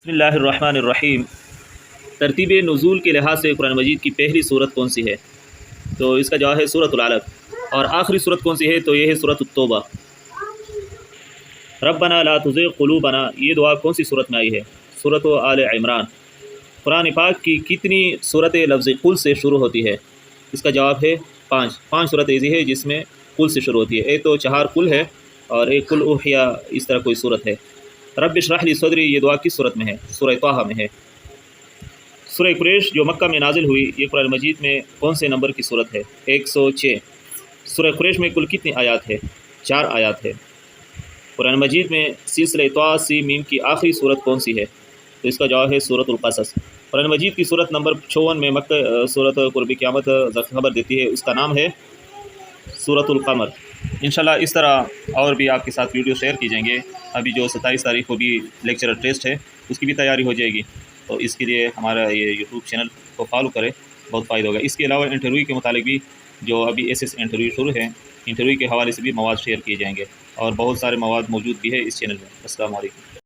بسم اللہ الرحمن الرحیم۔ ترتیب نزول کے لحاظ سے قرآن مجید کی پہلی صورت کون سی ہے؟ تو اس کا جواب ہے سورۃ العلق۔ اور آخری صورت کون سی ہے؟ تو یہ ہے سورۃ التوبہ۔ ربنا لا تزغ قلوبنا، یہ دعا کون سی صورت میں آئی ہے؟ سورۃ آل عمران۔ قرآن پاک کی کتنی صورتیں لفظ قل سے شروع ہوتی ہے؟ اس کا جواب ہے 5 صورت ایسی ہے جس میں قل سے شروع ہوتی ہے۔ ایک تو 4 قل ہے اور ایک قل اوحیا، اس طرح کوئی صورت ہے۔ رب اشرح لی صدری، یہ دعا کس صورت میں ہے؟ سورہ طٰہٰ میں ہے۔ سورہ قریش جو مکہ میں نازل ہوئی، یہ قرآن مجید میں کون سے نمبر کی صورت ہے؟ 106۔ سورہ قریش میں کل کتنی آیات ہے؟ 4 آیات ہے۔ قرآن مجید میں سلسلہ طٰہٰ س م کی آخری صورت کون سی ہے؟ تو اس کا جواب ہے سورۃ القصص۔ قرآن مجید کی صورت نمبر 54 میں مکہ صورت قرب قیامت خبر دیتی ہے، اس کا نام ہے سورۃ القمر۔ انشاءاللہ اس طرح اور بھی آپ کے ساتھ ویڈیو شیئر کی جائیں گے۔ ابھی جو 27 تاریخ کو بھی لیکچرر ٹیسٹ ہے، اس کی بھی تیاری ہو جائے گی، تو اس کے لیے ہمارا یہ یوٹیوب چینل کو فالو کرے، بہت فائدہ ہوگا۔ اس کے علاوہ انٹرویو کے متعلق بھی جو ابھی ایس انٹرویو شروع ہے، انٹرویو کے حوالے سے بھی مواد شیئر کیے جائیں گے، اور بہت سارے مواد موجود بھی ہے اس چینل میں۔ السلام علیکم۔